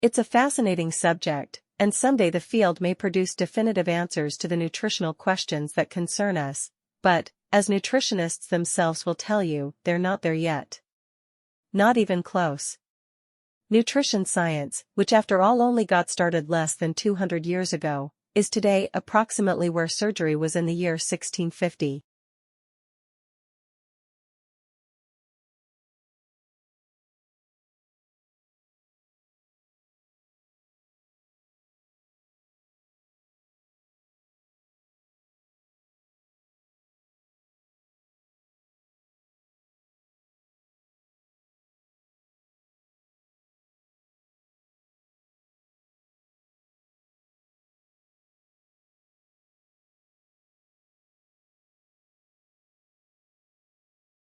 It's a fascinating subject, and someday the field may produce definitive answers to the nutritional questions that concern us, but, as nutritionists themselves will tell you, they're not there yet. Not even close. Nutrition science, which after all only got started less than 200 years ago, is today approximately where surgery was in the year 1650.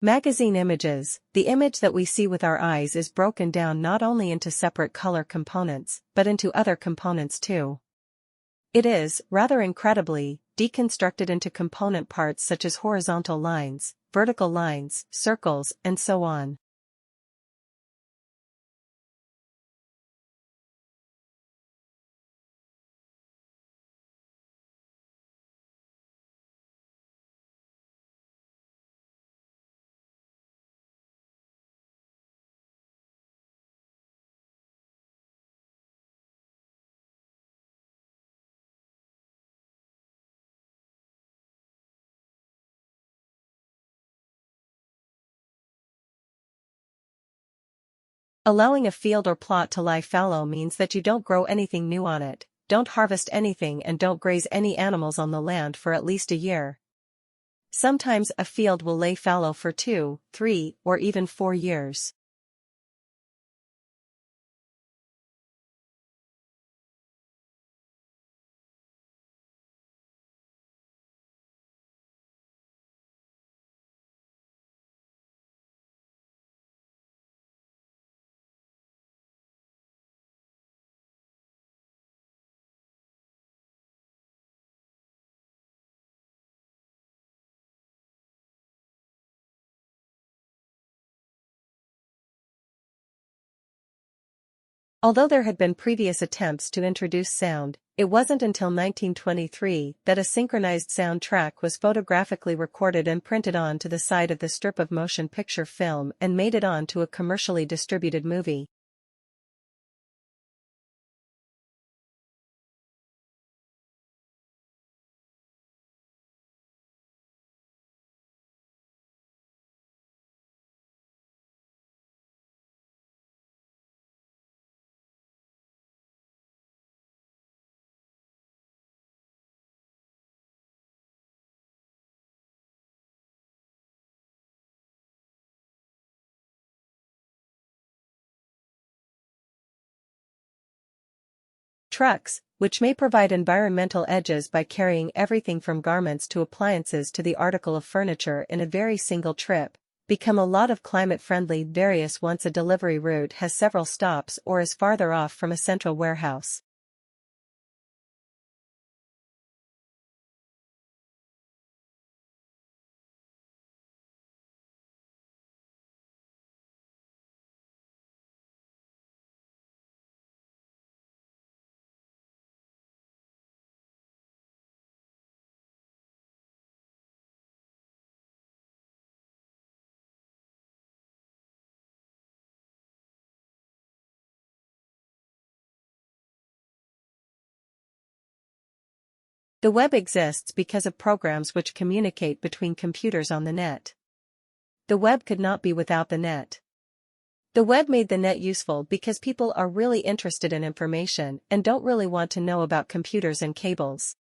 Magazine images. The image that we see with our eyes is broken down not only into separate color components, but into other components too. It is, rather incredibly, deconstructed into component parts such as horizontal lines, vertical lines, circles, and so on. Allowing a field or plot to lie fallow means that you don't grow anything new on it, don't harvest anything and don't graze any animals on the land for at least a year. Sometimes a field will lay fallow for 2, 3, or even 4 years. Although there had been previous attempts to introduce sound, it wasn't until 1923 that a synchronized sound track was photographically recorded and printed onto the side of the strip of motion picture film and made it onto a commercially distributed movie. Trucks, which may provide environmental edges by carrying everything from garments to appliances to the article of furniture in a very single trip, become a lot of climate-friendly various once a delivery route has several stops or is farther off from a central warehouse. The web exists because of programs which communicate between computers on the net. The web could not be without the net. The web made the net useful because people are really interested in information and don't really want to know about computers and cables.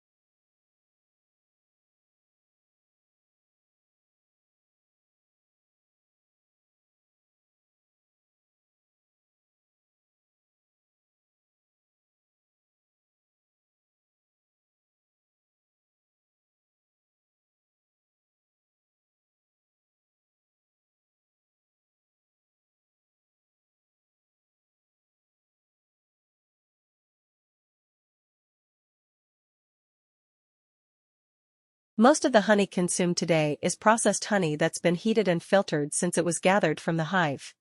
Most of the honey consumed today is processed honey that's been heated and filtered since it was gathered from the hive.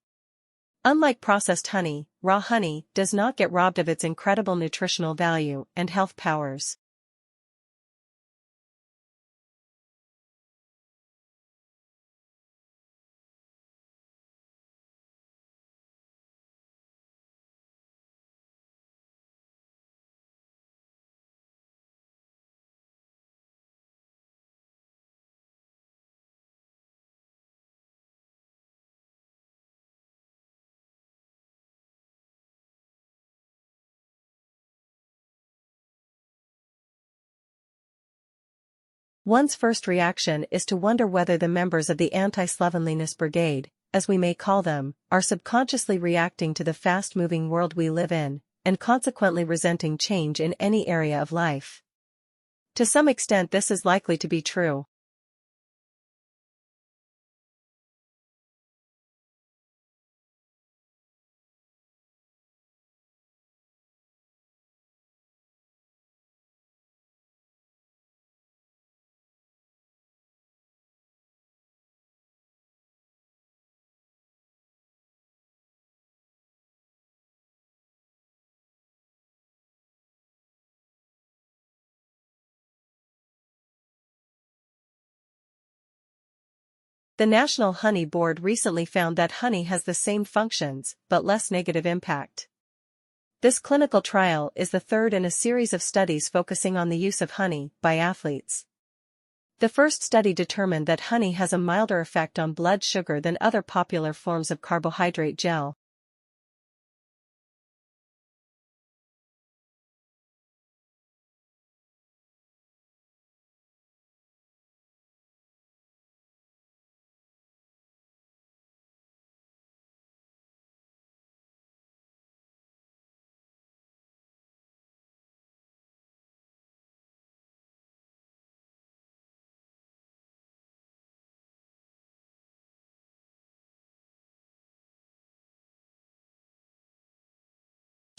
Unlike processed honey, raw honey does not get robbed of its incredible nutritional value and health powers. One's first reaction is to wonder whether the members of the anti-slovenliness brigade, as we may call them, are subconsciously reacting to the fast-moving world we live in, and consequently resenting change in any area of life. To some extent this is likely to be true. The National Honey Board recently found that honey has the same functions, but less negative impact. This clinical trial is the third in a series of studies focusing on the use of honey by athletes. The first study determined that honey has a milder effect on blood sugar than other popular forms of carbohydrate gel.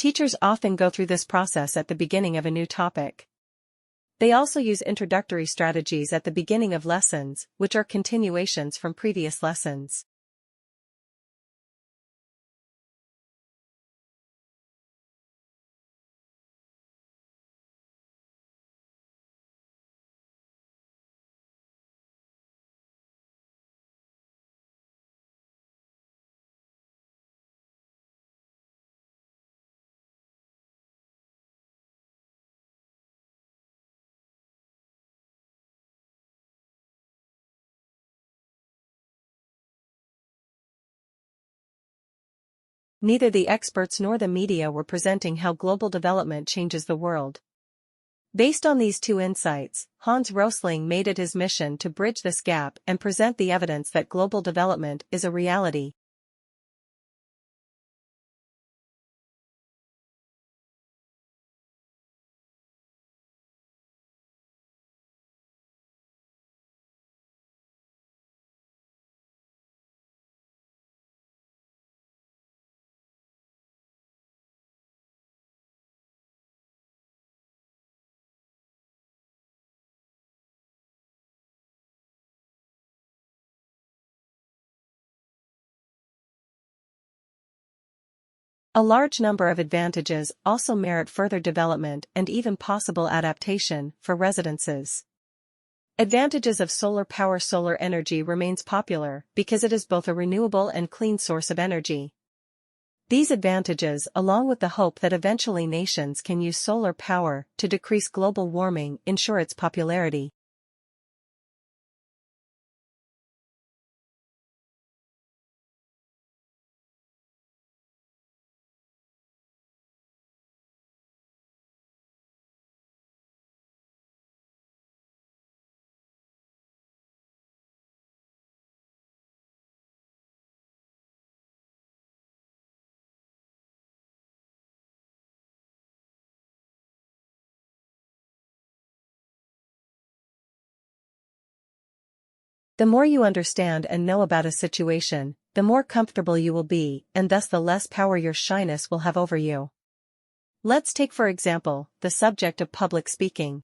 Teachers often go through this process at the beginning of a new topic. They also use introductory strategies at the beginning of lessons, which are continuations from previous lessons. Neither the experts nor the media were presenting how global development changes the world. Based on these two insights, Hans Rosling made it his mission to bridge this gap and present the evidence that global development is a reality. A large number of advantages also merit further development and even possible adaptation for residences. Advantages of solar power. Solar energy remains popular because it is both a renewable and clean source of energy. These advantages, along with the hope that eventually nations can use solar power to decrease global warming, ensure its popularity. The more you understand and know about a situation, the more comfortable you will be, and thus the less power your shyness will have over you. Let's take for example, the subject of public speaking.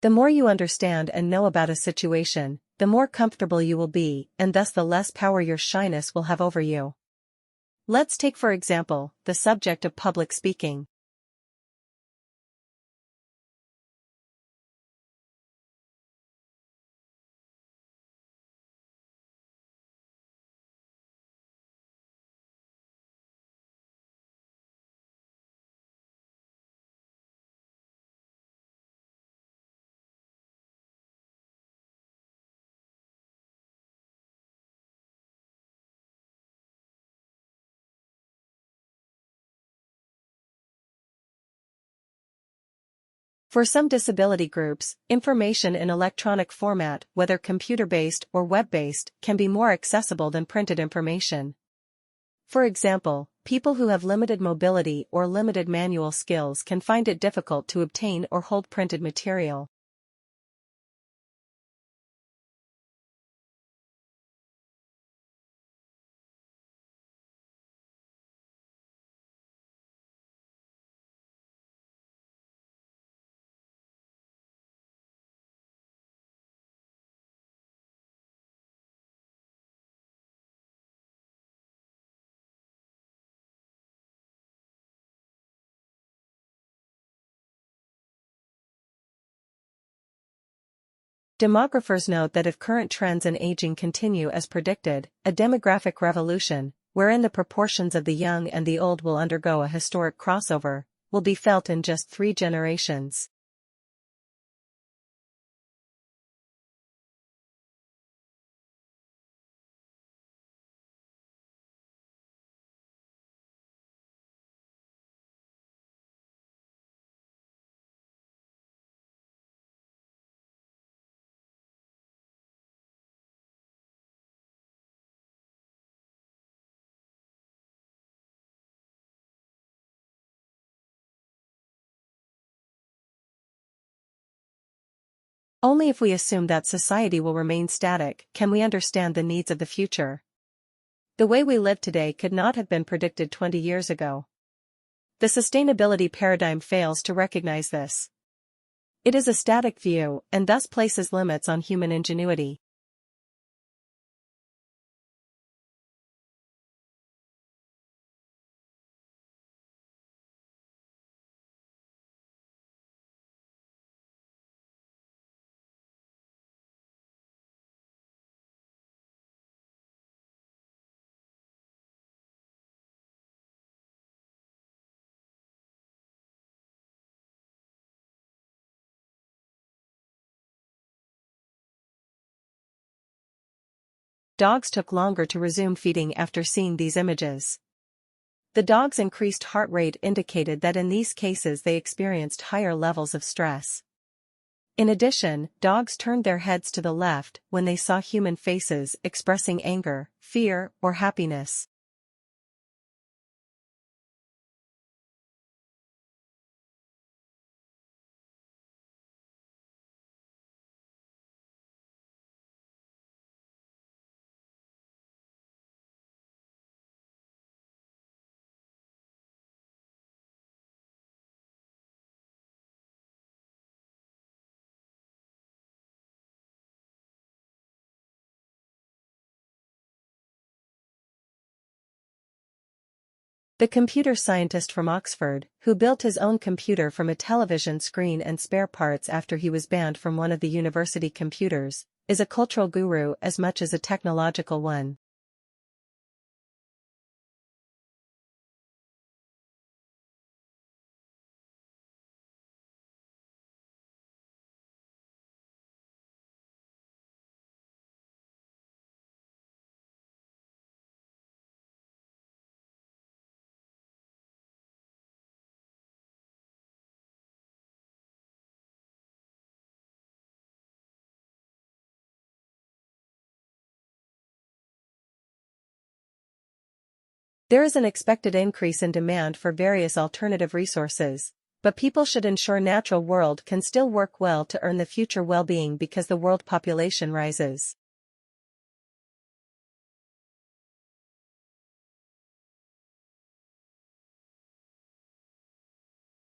The more you understand and know about a situation, the more comfortable you will be, and thus the less power your shyness will have over you. Let's take for example, the subject of public speaking. For some disability groups, information in electronic format, whether computer-based or web-based, can be more accessible than printed information. For example, people who have limited mobility or limited manual skills can find it difficult to obtain or hold printed material. Demographers note that if current trends in aging continue as predicted, a demographic revolution, wherein the proportions of the young and the old will undergo a historic crossover, will be felt in just 3 generations. Only if we assume that society will remain static can we understand the needs of the future. The way we live today could not have been predicted 20 years ago. The sustainability paradigm fails to recognize this. It is a static view, and thus places limits on human ingenuity. Dogs took longer to resume feeding after seeing these images. The dog's increased heart rate indicated that in these cases they experienced higher levels of stress. In addition, dogs turned their heads to the left when they saw human faces expressing anger, fear, or happiness. The computer scientist from Oxford, who built his own computer from a television screen and spare parts after he was banned from one of the university computers, is a cultural guru as much as a technological one. There is an expected increase in demand for various alternative resources, but people should ensure natural world can still work well to earn the future well-being because the world population rises.